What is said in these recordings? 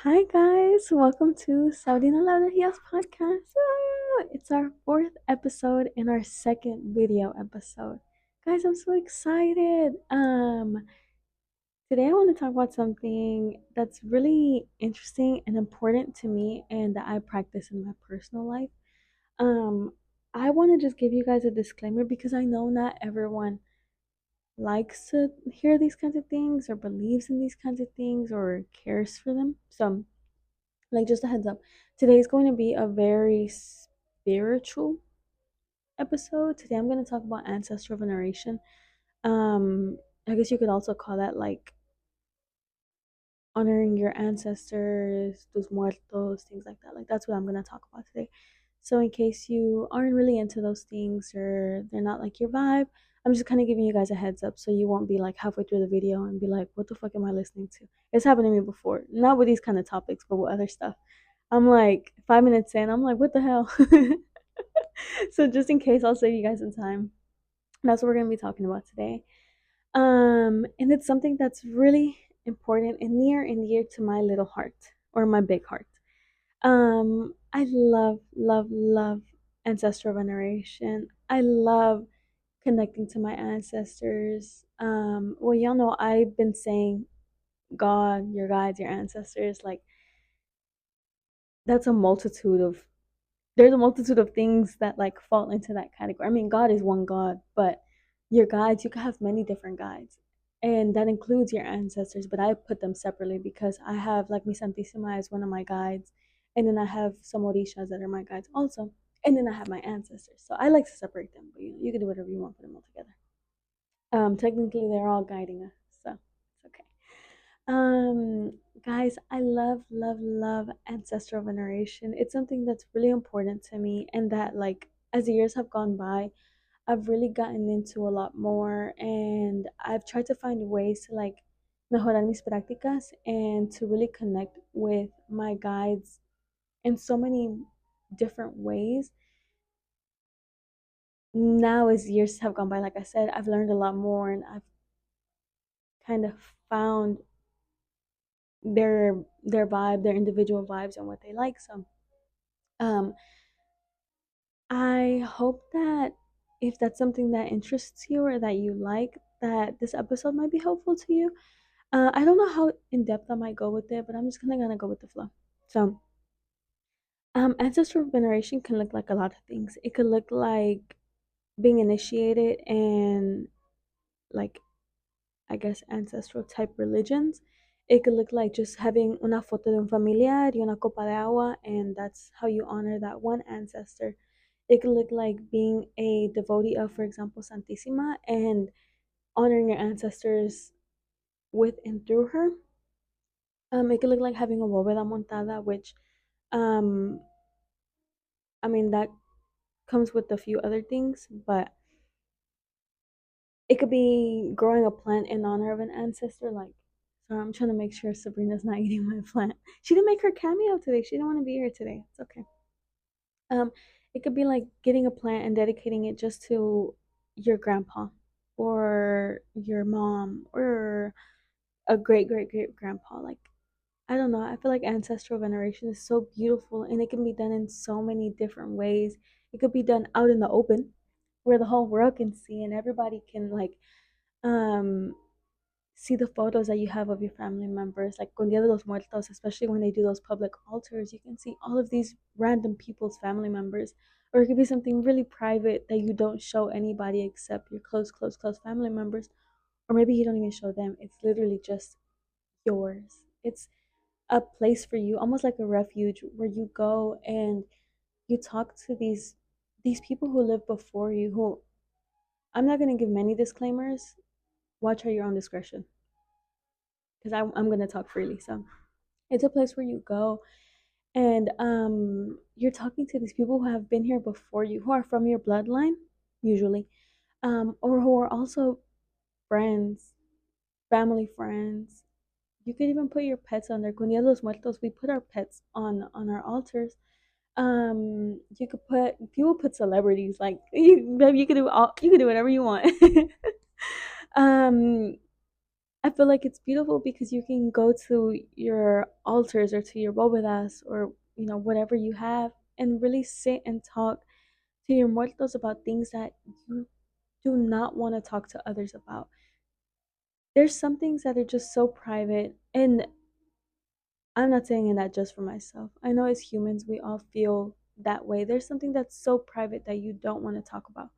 Hi guys, welcome to Saudi Hiya's podcast. It's our fourth episode and our second video episode. Guys, I'm so excited. Today I want to talk about something that's really interesting and important to me and that I practice in my personal life. Um, I want to just give you guys a disclaimer because I know not everyone likes to hear these kinds of things or believes in these kinds of things or cares for them. So like, just a heads up, today is going to be a very spiritual episode. Today I'm going to talk about ancestral veneration. Um, I guess you could also call that like honoring your ancestors, tus muertos, things like that. Like, that's what I'm going to talk about today. So, in case you aren't really into those things or they're not like your vibe, I'm just kind of giving you guys a heads up so you won't be like halfway through the video and be like, what the fuck am I listening to? It's happened to me before. Not with these kind of topics, but with other stuff. I'm like 5 minutes in, I'm like, what the hell? So just in case, I'll save you guys some time. That's what we're gonna be talking about today. And it's something that's really important and near and dear to my little heart or my big heart. I love, love, love ancestral veneration. I love connecting to my ancestors. Well, y'all know I've been saying God, your guides, your ancestors. Like, that's a multitude of there's a multitude of things that like fall into that category. I mean, God is one God, but your guides, you can have many different guides. And that includes your ancestors, but I put them separately because I have like mi Santísima as one of my guides, and then I have some Orishas that are my guides also, and then I have my ancestors. So I like to separate them, but you can do whatever you want, put them all together. Technically, they're all guiding us, so it's okay. Um, Guys, I love, love, love ancestral veneration. It's something that's really important to me, and that, like, as the years have gone by, I've really gotten into a lot more, and I've tried to find ways to, like, mejorar mis prácticas and to really connect with my guides in so many different ways. Now, as years have gone by, like I said, I've learned a lot more, and I've kind of found their vibe, their individual vibes, and what they like. So, um, I hope that if that's something that interests you or that you like, that this episode might be helpful to you. I don't know how in depth I might go with it, but I'm just kind of gonna go with the flow. So, ancestral veneration can look like a lot of things. It could look like being initiated in, like, I guess, ancestral type religions. It could look like just having una foto de un familiar y una copa de agua, and that's how you honor that one ancestor. It could look like being a devotee of, for example, Santísima and honoring your ancestors with and through her. It could look like having a bóveda montada, which, um, I mean, that comes with a few other things, but it could be growing a plant in honor of an ancestor. Like, so I'm trying to make sure Sabrina's not eating my plant. She didn't make her cameo today. She didn't want to be here today. It's okay. Um, it could be like getting a plant and dedicating it just to your grandpa or your mom or a great great great grandpa. Like, I don't know. I feel like ancestral veneration is so beautiful and it can be done in so many different ways. It could be done out in the open where the whole world can see and everybody can like um see the photos that you have of your family members, like con Dia de los Muertos, especially when they do those public altars, you can see all of these random people's family members. Or it could be something really private that you don't show anybody except your close, close, close family members. Or maybe you don't even show them. It's literally just yours. It's a place for you, almost like a refuge where you go and you talk to these people who lived before you, who I'm not going to give many disclaimers. Watch at your own discretion because I'm going to talk freely. So it's a place where you go and you're talking to these people who have been here before you, who are from your bloodline, usually, or who are also friends, family friends. You could even put your pets on there. Con Dia de los Muertos, we put our pets on our altars. You could put people put celebrities like you could do whatever you want. um I feel like it's beautiful because you can go to your altars or to your bovedas or whatever you have and really sit and talk to your muertos about things that you do not want to talk to others about. There's some things that are just so private, and I'm not saying that just for myself. I know as humans we all feel that way. There's something that's so private that you don't want to talk about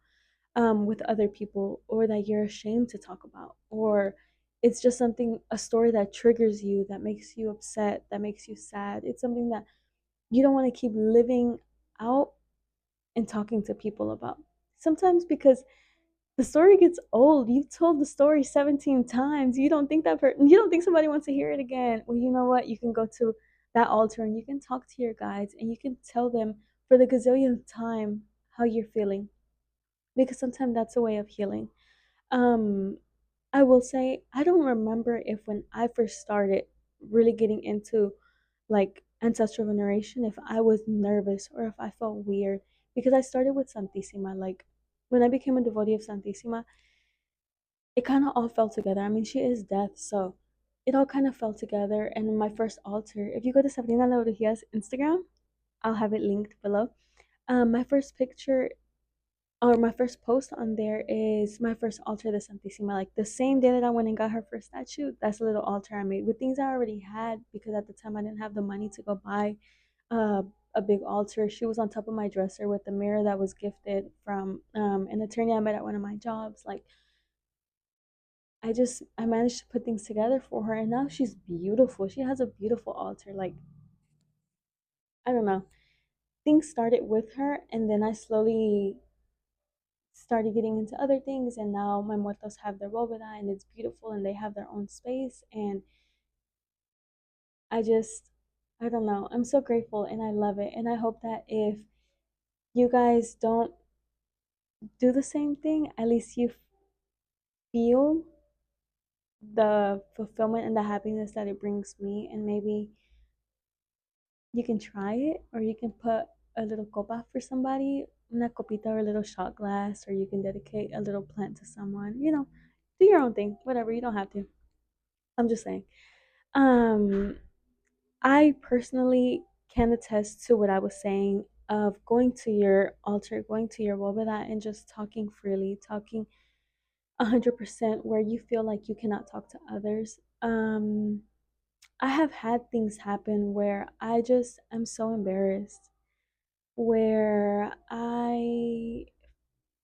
with other people, or that you're ashamed to talk about, or it's just something, a story that triggers you, that makes you upset, that makes you sad. It's something that you don't want to keep living out and talking to people about. Sometimes because the story gets old. You've told the story 17 times. You don't think somebody wants to hear it again. Well, you know what? You can go to that altar and you can talk to your guides and you can tell them for the gazillionth time how you're feeling, because sometimes that's a way of healing. Um, I will say I don't remember if when I first started really getting into like ancestral veneration, if I was nervous or if I felt weird, because I started with Santissima. Like when I became a devotee of Santissima, it kind of all fell together. I mean, she is death, so it all kind of fell together. And my first altar, if you go to Sabrina Lauregia's Instagram, I'll have it linked below. My first picture or my first post on there is my first altar de Santissima. Like the same day that I went and got her first statue, that's a little altar I made with things I already had, because at the time I didn't have the money to go buy uh, a big altar. She was on top of my dresser with the mirror that was gifted from an attorney I met at one of my jobs. Like I managed to put things together for her, and now she's beautiful. She has a beautiful altar. Like I don't know, things started with her, and then I slowly started getting into other things, and now my muertos have their bóveda and it's beautiful and they have their own space. And I just, I don't know, I'm so grateful and I love it. And I hope that if you guys don't do the same thing, at least you feel the fulfillment and the happiness that it brings me. And maybe you can try it, or you can put a little copa for somebody, una copita, or a little shot glass, or you can dedicate a little plant to someone. Do your own thing, whatever. You don't have to. I'm just saying. Um, I personally can attest to what I was saying of going to your altar, going to your bóveda, and just talking freely, talking 100% where you feel like you cannot talk to others. I have had things happen where I just am so embarrassed, where I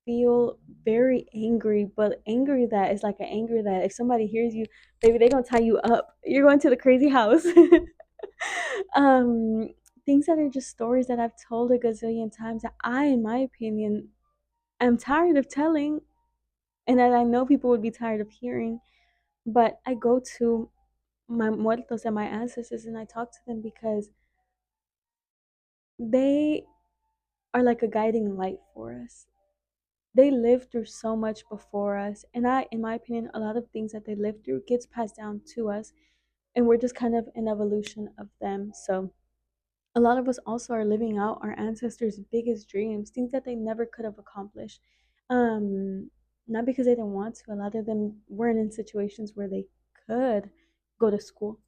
feel very angry, but angry that is like an anger that if somebody hears you, baby, they gonna tie you up. You're going to the crazy house. um, Things that are just stories that I've told a gazillion times that I, in my opinion, am tired of telling, and that I know people would be tired of hearing. But I go to my muertos and my ancestors and I talk to them because they are like a guiding light for us. They lived through so much before us, and in my opinion, a lot of things that they lived through gets passed down to us, and we're just kind of an evolution of them. So a lot of us also are living out our ancestors' biggest dreams, things that they never could have accomplished. Um, Not because they didn't want to. A lot of them weren't in situations where they could go to school,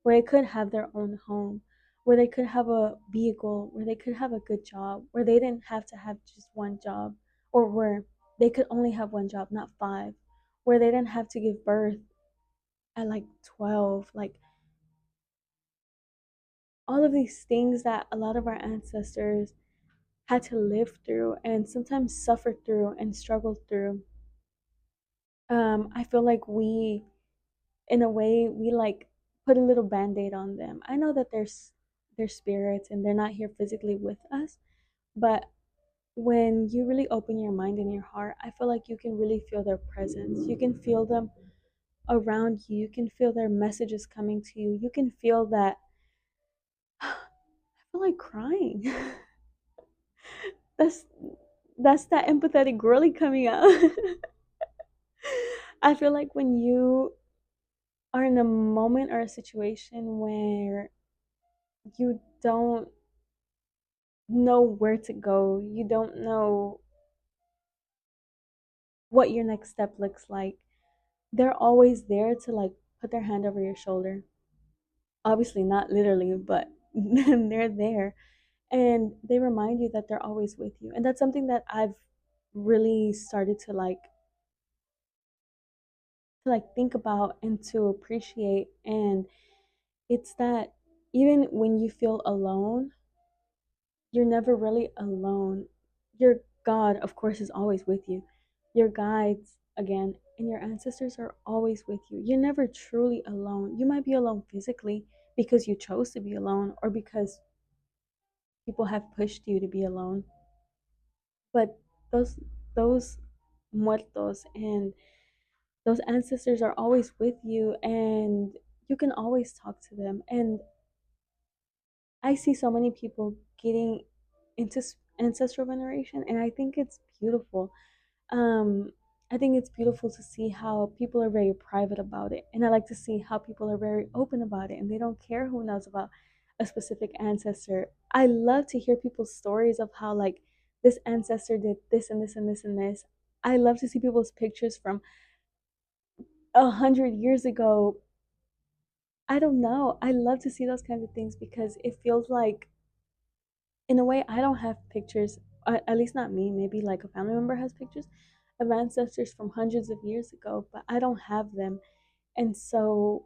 where they could have their own home, where they could have a vehicle, where they could have a good job, where they didn't have to have just one job, or where they could only have one job, not five, where they didn't have to give birth at like 12. Like all of these things that a lot of our ancestors had to live through and sometimes suffer through and struggle through. I feel like in a way, we like put a little band-aid on them. I know that there's spirits and they're not here physically with us, but when you really open your mind and your heart, I feel like you can really feel their presence. You can feel them around you. You can feel their messages coming to you. You can feel that. I feel like crying. that's that's that empathetic girly coming out. I feel like when you are in a moment or a situation where you don't know where to go, you don't know what your next step looks like, they're always there to like put their hand over your shoulder. Obviously, not literally, but they're there and they remind you that they're always with you. And that's something that I've really started to like think about and to appreciate. And it's that even when you feel alone, you're never really alone. Your God, of course, is always with you. Your guides, again, and your ancestors are always with you. You're never truly alone. You might be alone physically because you chose to be alone or because people have pushed you to be alone. But those muertos and those ancestors are always with you and you can always talk to them. And I see so many people getting into ancestral veneration, and I think it's beautiful. Um, I think it's beautiful to see how people are very private about it, and I like to see how people are very open about it, and they don't care who knows about a specific ancestor. I love to hear people's stories of how like this ancestor did this and this and this and this. I love to see people's pictures from 100 years ago. I don't know. I love to see those kinds of things because it feels like, in a way, I don't have pictures, at least not me. Maybe like a family member has pictures of ancestors from hundreds of years ago, but I don't have them. And so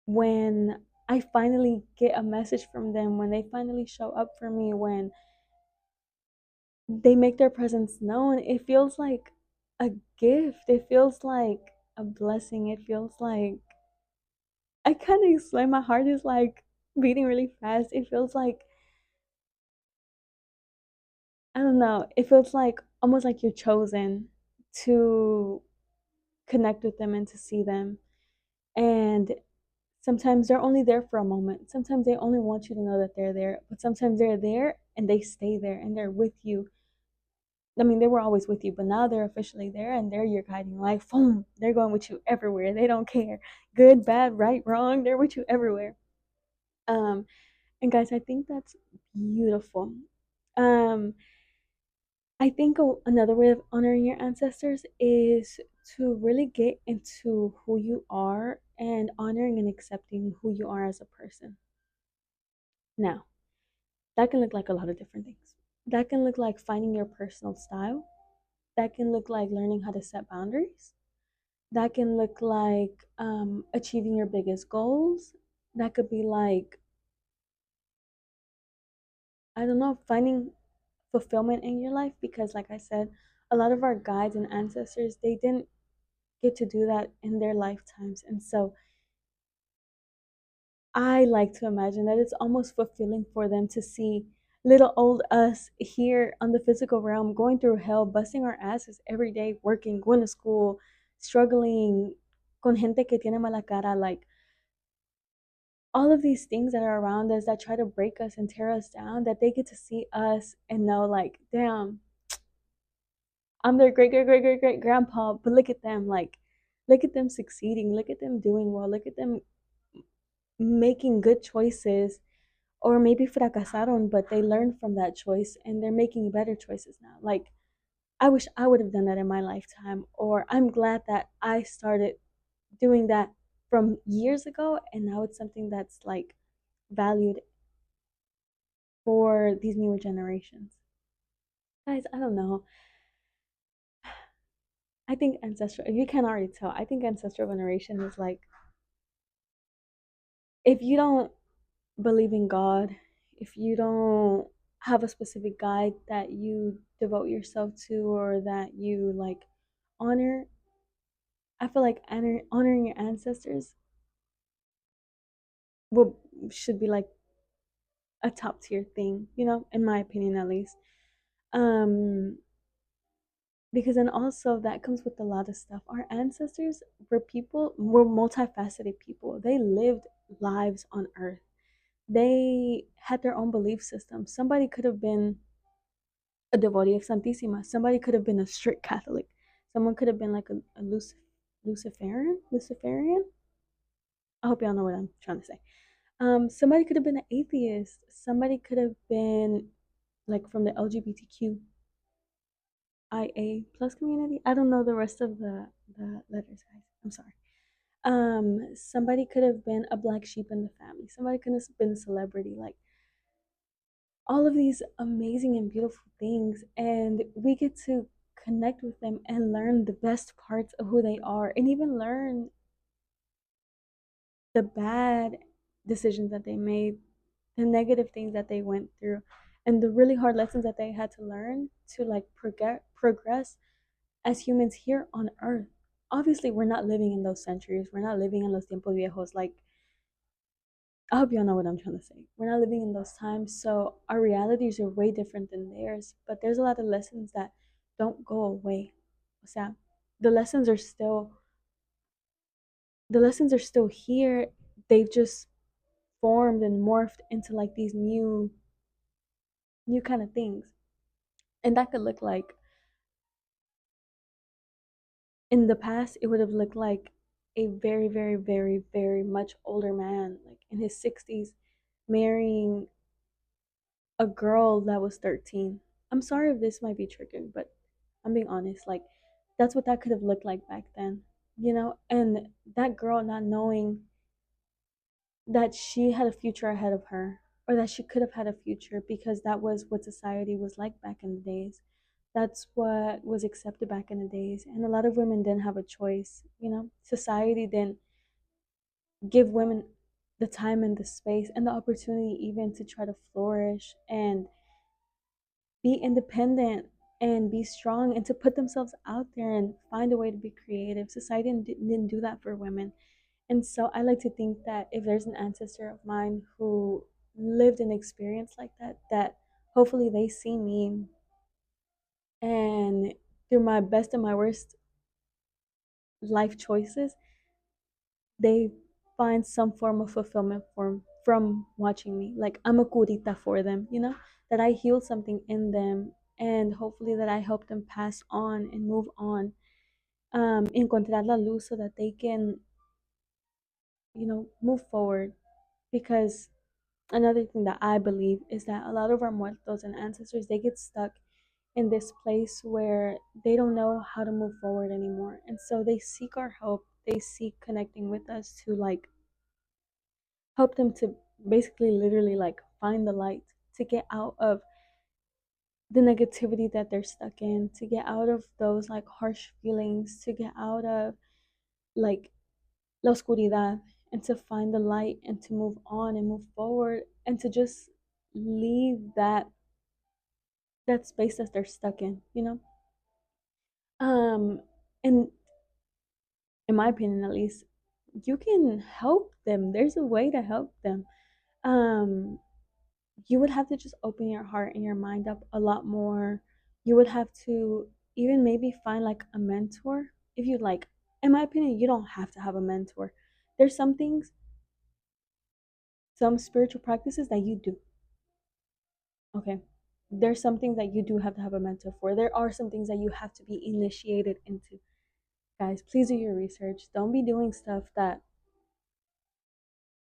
when I finally get a message from them, when they finally show up for me, when they make their presence known, it feels like a gift. It feels like a blessing. It feels like I can't explain. My heart is like beating really fast. It feels like, I don't know. It feels like almost like you're chosen to connect with them and to see them. And sometimes they're only there for a moment. Sometimes they only want you to know that they're there. But sometimes they're there and they stay there and they're with you. I mean, they were always with you, but now they're officially there and they're your guiding light. Boom, they're going with you everywhere. They don't care. Good, bad, right, wrong. They're with you everywhere. Um, and guys, I think that's beautiful. Um, I think another way of honoring your ancestors is to really get into who you are and honoring and accepting who you are as a person. Now, that can look like a lot of different things. That can look like finding your personal style. That can look like learning how to set boundaries. That can look like achieving your biggest goals. That could be like, I don't know, finding fulfillment in your life because, like I said, a lot of our guides and ancestors, they didn't get to do that in their lifetimes. And so I like to imagine that it's almost fulfilling for them to see little old us here on the physical realm going through hell, busting our asses every day, working, going to school, struggling con gente que tiene mala cara, like all of these things that are around us that try to break us and tear us down, that they get to see us and know, like, damn, I'm their great, great, great, great, great grandpa, but look at them, like, look at them succeeding, look at them doing well, look at them making good choices, or maybe fracasaron, but they learned from that choice and they're making better choices now. Like, I wish I would have done that in my lifetime, or I'm glad that I started doing that from years ago and now it's something that's like valued for these newer generations. Guys, I don't know. I think ancestral, if you can't already tell, I think ancestral veneration is like, if you don't believe in God, if you don't have a specific guide that you devote yourself to or that you like honor, I feel like honoring your ancestors will should be like a top tier thing, in my opinion at least. Um, because then also that comes with a lot of stuff. Our ancestors were multifaceted people. They lived lives on earth. They had their own belief system. Somebody could have been a devotee of Santissima. Somebody could have been a strict Catholic. Someone could have been like a Luciferian. Luciferian. I hope y'all know what I'm trying to say. Somebody could have been an atheist. Somebody could have been like from the LGBTQIA plus community. I don't know the rest of the letters, guys. I'm sorry. Somebody could have been a black sheep in the family. Somebody could have been a celebrity. Like all of these amazing and beautiful things, and we get to connect with them and learn the best parts of who they are, and even learn the bad decisions that they made, the negative things that they went through, and the really hard lessons that they had to learn to like progress as humans here on earth. Obviously we're not living in those centuries, we're not living in los tiempos viejos. Like, I hope y'all know what I'm trying to say. We're not living in those times, so our realities are way different than theirs, but there's a lot of lessons that don't go away. O sea, the lessons are still the lessons are still here. They've just formed and morphed into like these new kind of things. And that could look like, in the past it would have looked like a very very very very much older man, like in his 60s, marrying a girl that was 13. I'm sorry if this might be triggering, but I'm being honest. Like, that's what that could have looked like back then, you know? And that girl not knowing that she had a future ahead of her, or that she could have had a future because that was what society was like back in the days. That's what was accepted back in the days. And a lot of women didn't have a choice, you know? Society didn't give women the time and the space and the opportunity even to try to flourish and be independent and be strong and to put themselves out there and find a way to be creative. Society didn't do that for women. And so I like to think that if there's an ancestor of mine who lived an experience like that, that hopefully they see me, and through my best and my worst life choices, they find some form of fulfillment from watching me. Like, I'm a curita for them, you know, that I heal something in them, and hopefully that I help them pass on and move on, encontrar la luz so that they can, you know, move forward. Because another thing that I believe is that a lot of our muertos and ancestors, they get stuck in this place where they don't know how to move forward anymore, and so they seek our help. They seek connecting with us to like help them to basically literally like find the light, to get out of the negativity that they're stuck in, to get out of those like harsh feelings, to get out of like la oscuridad, and to find the light and to move on and move forward and to just leave that space that they're stuck in, you know? And in my opinion at least, you can help them. There's a way to help them. Um you would have to just open your heart and your mind up a lot more. You would have to even maybe find like a mentor if you'd like. In my opinion, you don't have to have a mentor. There's some things, some spiritual practices that you do. Okay. There's some things that you do have to have a mentor for. There are some things that you have to be initiated into. Guys, please do your research. Don't be doing stuff that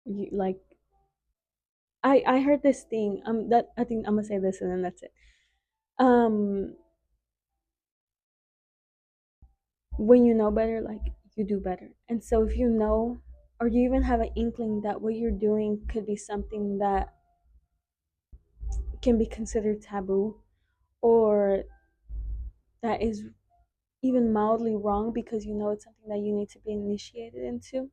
you like. I heard this thing. That I think I'm gonna say this and then that's it. Um when you know better, like, you do better. And so if you know, or you even have an inkling that what you're doing could be something that can be considered taboo, or that is even mildly wrong because you know it's something that you need to be initiated into,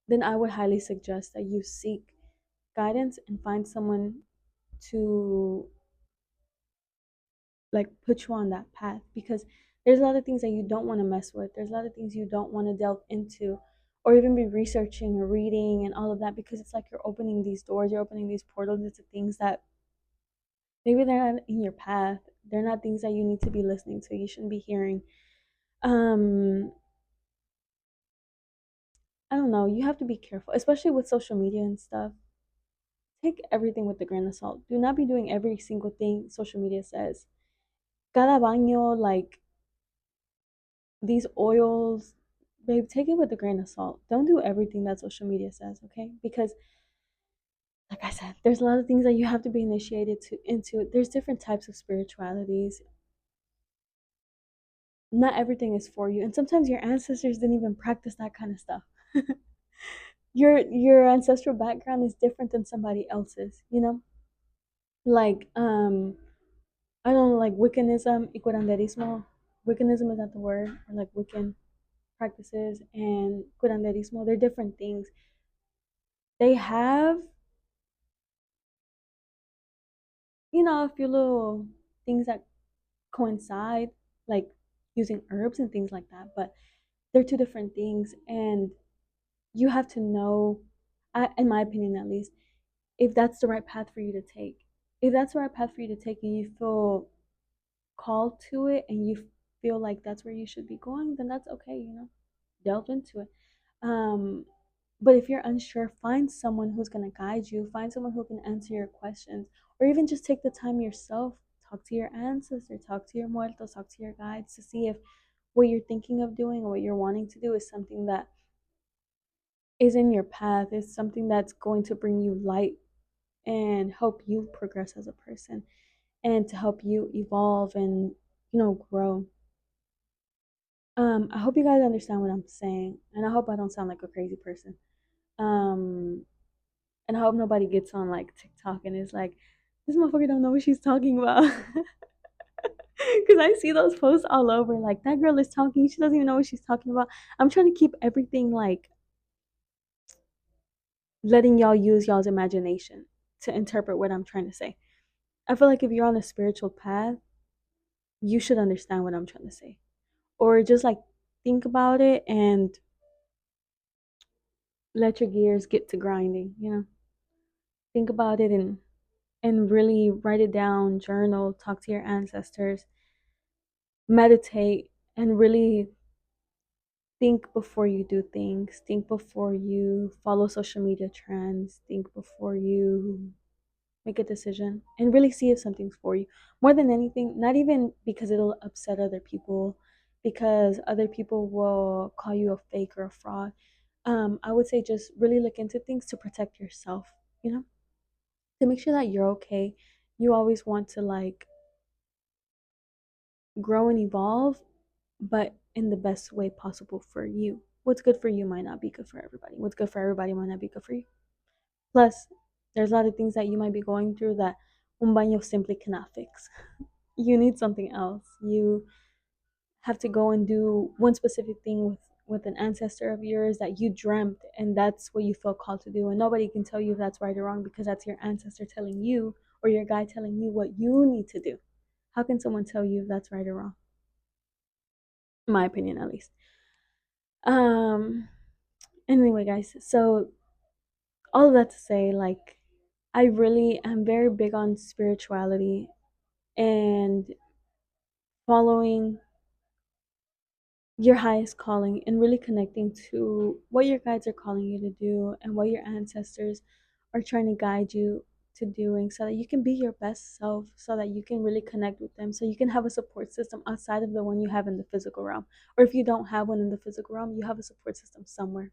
then I would highly suggest that you seek guidance and find someone to like put you on that path, because there's a lot of things that you don't want to mess with. There's a lot of things you don't want to delve into or even be researching or reading and all of that, because it's like you're opening these doors, you're opening these portals into things that maybe they're not in your path. They're not things that you need to be listening to. You shouldn't be hearing. Um I don't know, you have to be careful, especially with social media and stuff. Take everything with a grain of salt. Do not be doing every single thing social media says. Cada baño, like these oils, babe, take it with a grain of salt. Don't do everything that social media says, okay? Because like I said, there's a lot of things that you have to be initiated to into. There's different types of spiritualities. not everything is for you. And sometimes your ancestors didn't even practice that kind of stuff. Your ancestral background is different than somebody else's, you know? Like I don't know, like Wiccanism y curanderismo. Wiccanism is not the word, or like Wiccan practices and curanderismo, they're different things. They have, a few little things that coincide, like using herbs and things like that, but they're two different things. And you have to know, in my opinion at least, if that's the right path for you to take. If that's the right path for you to take and you feel called to it and you feel like that's where you should be going, then that's okay, delve into it. Um, but if you're unsure, find someone who's going to guide you, find someone who can answer your questions, or even just take the time yourself. Talk to your ancestors, talk to your muertos, talk to your guides to see if what you're thinking of doing or what you're wanting to do is something that is in your path, is something that's going to bring you light and help you progress as a person and to help you evolve and, grow. I hope you guys understand what I'm saying, and I hope I don't sound like a crazy person. Um, and I hope nobody gets on like TikTok and is like, this motherfucker don't know what she's talking about. Because I see those posts all over. Like, that girl is talking, she doesn't even know what she's talking about. I'm trying to keep everything like letting y'all use y'all's imagination to interpret what I'm trying to say. I feel like if you're on a spiritual path, you should understand what I'm trying to say. Or just like think about it and let your gears get to grinding. Think about it and really write it down, journal, talk to your ancestors, meditate, and really think before you do things. Think before you follow social media trends. Think before you make a decision and really see if something's for you. More than anything, not even because it'll upset other people, because other people will call you a fake or a fraud. I would say just really look into things to protect yourself, you know, to make sure that you're okay. You always want to like grow and evolve, but in the best way possible for you. What's good for you might not be good for everybody. What's good for everybody might not be good for you. Plus, there's a lot of things that you might be going through that un baño simply cannot fix. You need something else. You have to go and do one specific thing with an ancestor of yours that you dreamt, and that's what you feel called to do, and nobody can tell you if that's right or wrong because that's your ancestor telling you or your guide telling you what you need to do. How can someone tell you if that's right or wrong? In my opinion, at least. um anyway, guys, so all of that to say, like, I really am very big on spirituality and following your highest calling and really connecting to what your guides are calling you to do and what your ancestors are trying to guide you to doing so that you can be your best self, so that you can really connect with them, so you can have a support system outside of the one you have in the physical realm. Or if you don't have one in the physical realm, you have a support system somewhere.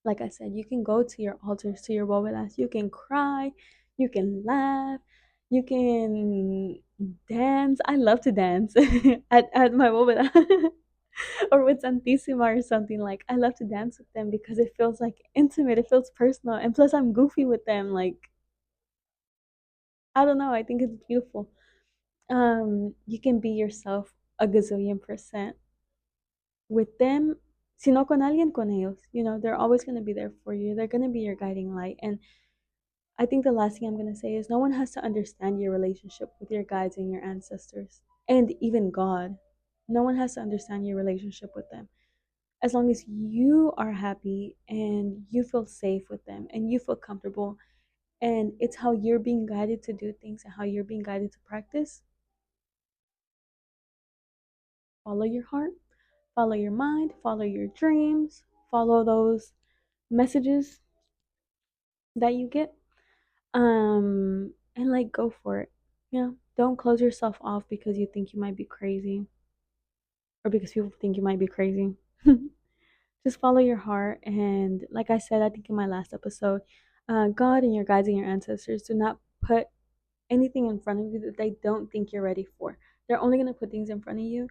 Like I said, you can go to your altars, to your bovedas, you can cry, you can laugh, you can dance. I love to dance at my boveda. Or with Santissima or something. Like, I love to dance with them because it feels like intimate, it feels personal, and plus I'm goofy with them. Like, I don't know, I think it's beautiful. You can be yourself a gazillion percent with them. Si no con alguien, con ellos. They're always going to be there for you. They're going to be your guiding light. And I think the last thing I'm going to say is no one has to understand your relationship with your guides and your ancestors and even God. No one has to understand your relationship with them. As long as you are happy and you feel safe with them and you feel comfortable, and it's how you're being guided to do things and how you're being guided to practice, follow your heart, follow your mind, follow your dreams, follow those messages that you get, and like go for it. Don't close yourself off because you think you might be crazy or because people think you might be crazy. Just follow your heart. And like I said, I think in my last episode, God and your guides and your ancestors do not put anything in front of you that they don't think you're ready for. They're only going to put things in front of you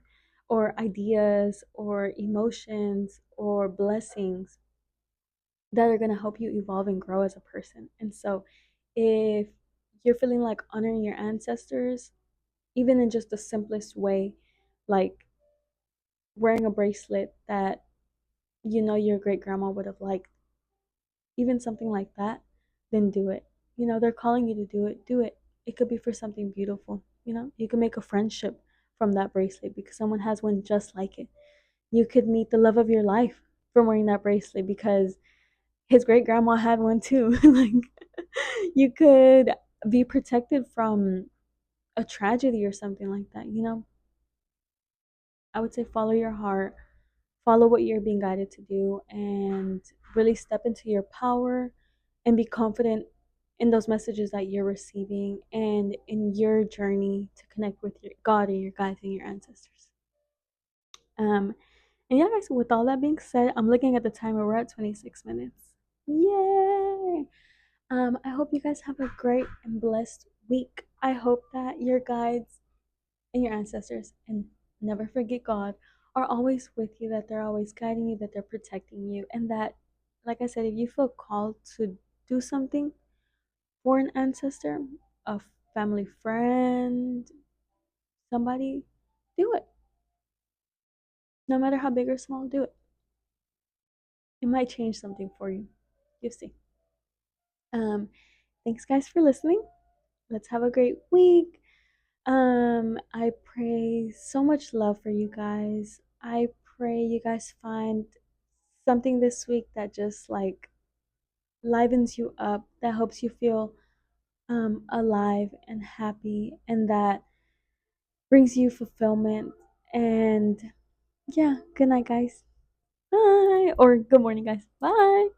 or ideas or emotions or blessings that are going to help you evolve and grow as a person. And so if you're feeling like honoring your ancestors, even in just the simplest way, like wearing a bracelet that you know your great grandma would have liked, even something like that, then do it. You know, they're calling you to do it, do it. It could be for something beautiful. You know, you can make a friendship from that bracelet because someone has one just like it. You could meet the love of your life from wearing that bracelet because his great grandma had one too. Like, you could be protected from a tragedy or something like that, you know? I would say follow your heart, follow what you're being guided to do, and really step into your power and be confident in those messages that you're receiving and in your journey to connect with your God and your guides and your ancestors. Um, and yeah, guys, with all that being said, I'm looking at the timer. We're at 26 minutes. Yay! I hope you guys have a great and blessed week. I hope that your guides and your ancestors, and never forget God, are always with you, that they're always guiding you, that they're protecting you, and that, like I said, if you feel called to do something for an ancestor, a family friend, somebody, do it. No matter how big or small, do it. It might change something for you. You see. Um, Thanks guys for listening. Let's have a great week. I pray so much love for you guys. I pray you guys find something this week that just like livens you up, that helps you feel alive and happy, and that brings you fulfillment. And yeah, good night, guys. Bye. Or good morning, guys. Bye.